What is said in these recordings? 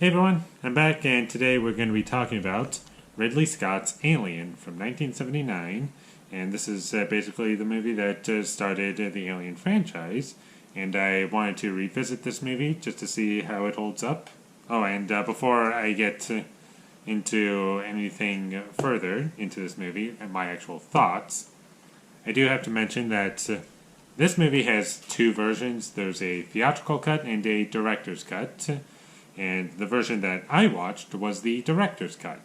Hey everyone, I'm back and today we're going to be talking about Ridley Scott's Alien from 1979. And this is basically the movie that started the Alien franchise. And I wanted to revisit this movie just to see how it holds up. Oh, and before I get into anything further into this movie and my actual thoughts, I do have to mention that this movie has two versions. There's a theatrical cut and a director's cut. And the version that I watched was the director's cut.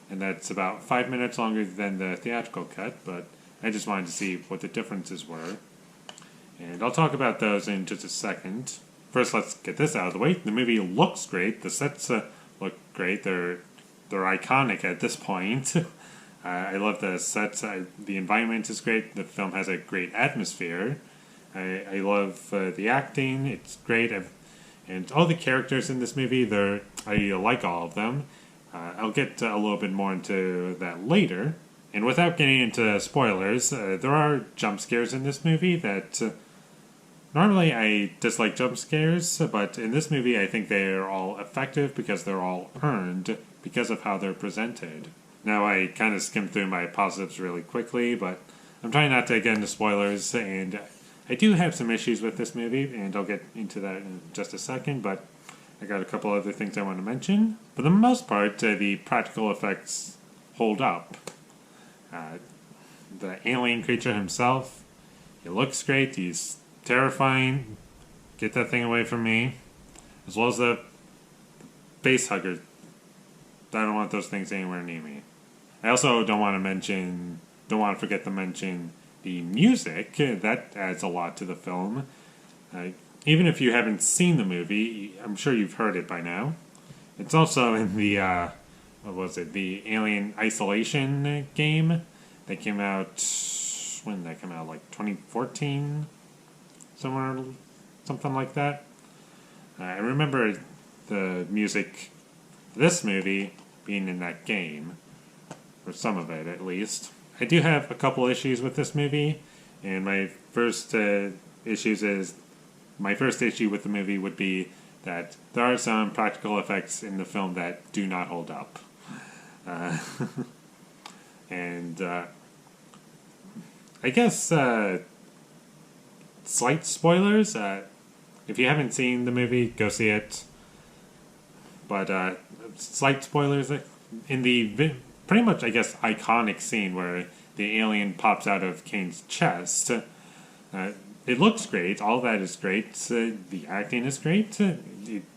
And that's about 5 minutes longer than the theatrical cut, but I just wanted to see what the differences were. And I'll talk about those in just a second. First, let's get this out of the way. The movie looks great. The sets look great. They're iconic at this point. I love the sets. The environment is great. The film has a great atmosphere. I love the acting. It's great. And all the characters in this movie, I like all of them. I'll get a little bit more into that later. And without getting into spoilers, there are jump scares in this movie that normally I dislike jump scares, but in this movie I think they're all effective because they're all earned because of how they're presented. Now I kind of skimmed through my positives really quickly, but I'm trying not to get into spoilers, and I do have some issues with this movie, and I'll get into that in just a second, but I got a couple other things I want to mention. For the most part, the practical effects hold up. The alien creature himself, he looks great, he's terrifying. Get that thing away from me. As well as the face hugger. I don't want those things anywhere near me. I also don't want to forget to mention the music. That adds a lot to the film. Even if you haven't seen the movie, I'm sure you've heard it by now. It's also in the, the Alien Isolation game that came out, when did that come out, like 2014? Something like that. I remember the music for this movie being in that game, or some of it at least. I do have a couple issues with this movie, and my first issue with the movie would be that there are some practical effects in the film that do not hold up. And I guess slight spoilers. If you haven't seen the movie, go see it. But slight spoilers in the pretty much, I guess, iconic scene where the alien pops out of Kane's chest. It looks great. All that is great. The acting is great.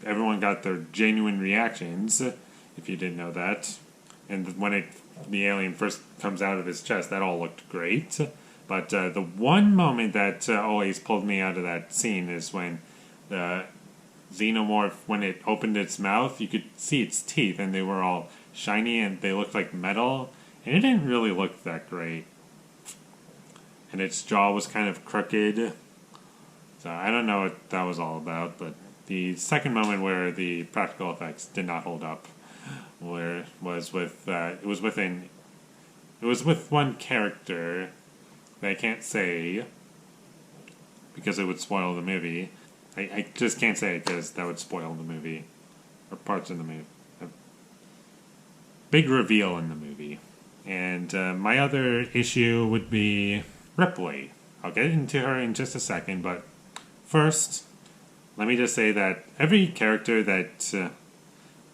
Everyone got their genuine reactions, if you didn't know that. And when the alien first comes out of his chest, that all looked great. But the one moment that always pulled me out of that scene is when the xenomorph, when it opened its mouth, you could see its teeth, and they were all shiny, and they looked like metal, and it didn't really look that great. And its jaw was kind of crooked. So I don't know what that was all about, but the second moment where the practical effects did not hold up was with one character that I can't say because it would spoil the movie. I just can't say it because that would spoil the movie, or parts of the movie. A big reveal in the movie. And my other issue would be Ripley. I'll get into her in just a second, but first, let me just say that every character that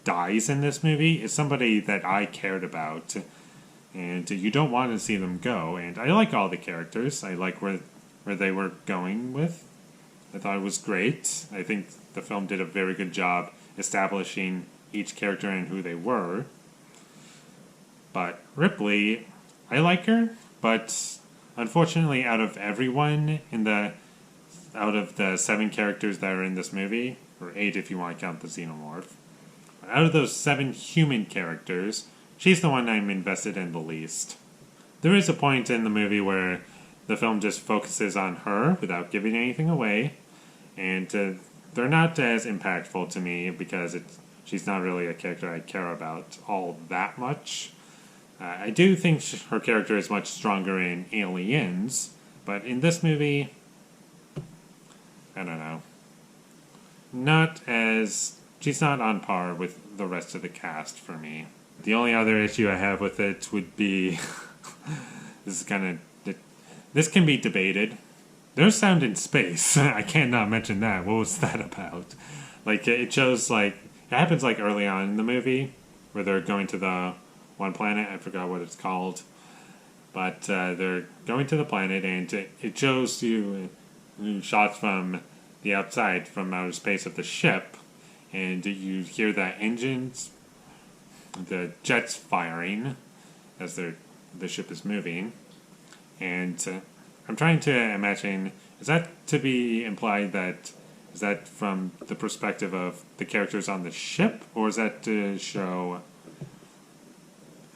dies in this movie is somebody that I cared about, and you don't want to see them go. And I like all the characters. I like where they were going with. I thought it was great. I think the film did a very good job establishing each character and who they were. But Ripley, I like her, but unfortunately, out of the 7 characters that are in this movie, or 8 if you want to count the xenomorph, out of those 7 human characters, she's the one I'm invested in the least. There is a point in the movie where the film just focuses on her without giving anything away, and they're not as impactful to me because she's not really a character I care about all that much. I do think her character is much stronger in Aliens, but in this movie, I don't know. Not as she's not on par with the rest of the cast for me. The only other issue I have with it would be this can be debated. There's sound in space. I can't not mention that. What was that about? Like, it shows, like, it happens, like, early on in the movie, where they're going to the one planet. I forgot what it's called. But they're going to the planet, and it shows you shots from the outside, from outer space of the ship, and you hear the engines, the jets firing as the ship is moving. And I'm trying to imagine, is that to be implied that, is that from the perspective of the characters on the ship, or is that to show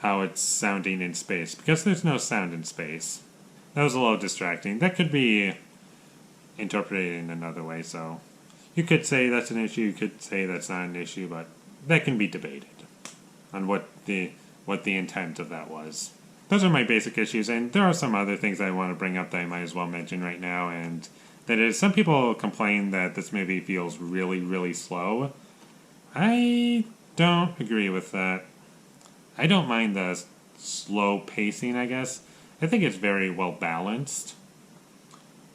how it's sounding in space? Because there's no sound in space. That was a little distracting. That could be interpreted in another way, so you could say that's an issue, you could say that's not an issue, but that can be debated on what the intent of that was. Those are my basic issues, and there are some other things I want to bring up that I might as well mention right now, and that is, some people complain that this movie feels really, really slow. I don't agree with that. I don't mind the slow pacing, I guess. I think it's very well balanced.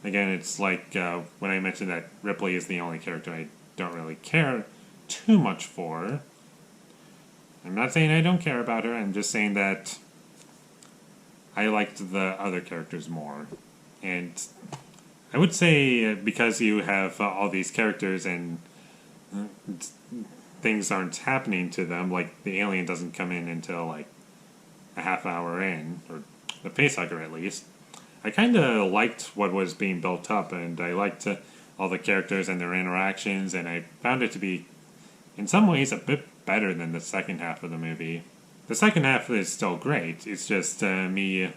Again, it's like when I mentioned that Ripley is the only character I don't really care too much for. I'm not saying I don't care about her, I'm just saying that I liked the other characters more. And I would say because you have all these characters and things aren't happening to them, like the alien doesn't come in until like a half hour in, or the facehugger at least, I kind of liked what was being built up, and I liked all the characters and their interactions, and I found it to be, in some ways, a bit better than the second half of the movie. The second half is still great, it's just me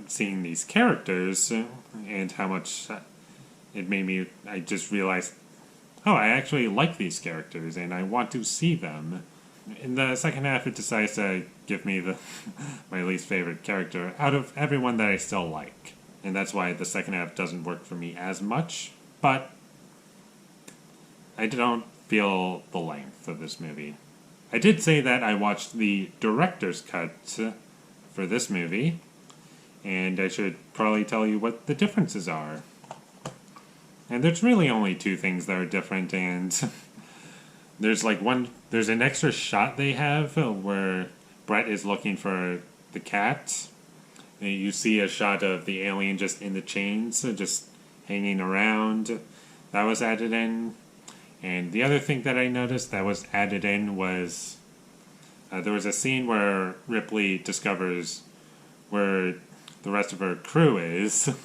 seeing these characters and how much it made me, I just realized, oh, I actually like these characters, and I want to see them. In the second half, it decides to give me my least favorite character out of everyone that I still like. And that's why the second half doesn't work for me as much, but I don't feel the length of this movie. I did say that I watched the director's cut for this movie, and I should probably tell you what the differences are. And there's really only two things that are different, and there's an extra shot they have where Brett is looking for the cat. And you see a shot of the alien just in the chains, just hanging around. That was added in. And the other thing that I noticed that was added in was there was a scene where Ripley discovers where the rest of her crew is.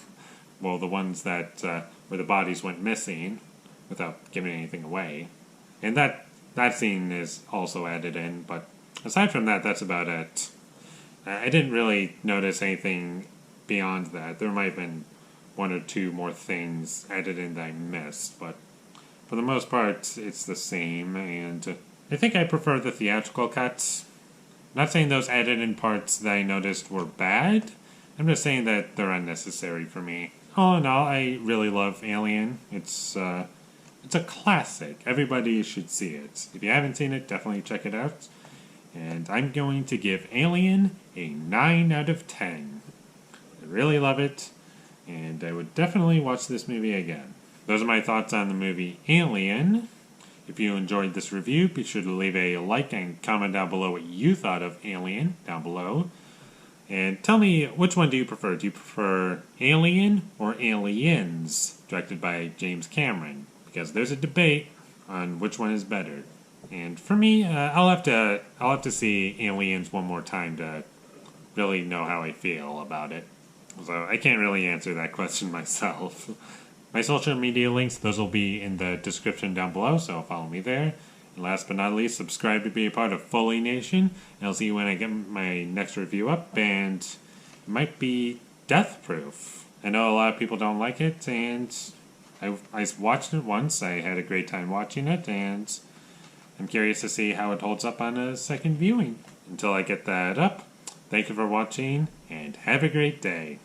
Well, the ones that where the bodies went missing, without giving anything away. And that scene is also added in, but aside from that, that's about it. I didn't really notice anything beyond that. There might have been one or two more things added in that I missed, but for the most part, it's the same, and I think I prefer the theatrical cuts. I'm not saying those added in parts that I noticed were bad, I'm just saying that they're unnecessary for me. All in all, I really love Alien. It's a classic. Everybody should see it. If you haven't seen it, definitely check it out. And I'm going to give Alien a 9 out of 10. I really love it, and I would definitely watch this movie again. Those are my thoughts on the movie Alien. If you enjoyed this review, be sure to leave a like and comment down below what you thought of Alien down below. And tell me, which one do you prefer? Do you prefer Alien or Aliens, directed by James Cameron? Because there's a debate on which one is better. And for me, I'll have to see Aliens one more time to really know how I feel about it. So I can't really answer that question myself. My social media links, those will be in the description down below, so follow me there. And last but not least, subscribe to be a part of Foley Nation. And I'll see you when I get my next review up, and it might be Death Proof. I know a lot of people don't like it, and I watched it once. I had a great time watching it, and I'm curious to see how it holds up on a second viewing. Until I get that up, thank you for watching, and have a great day.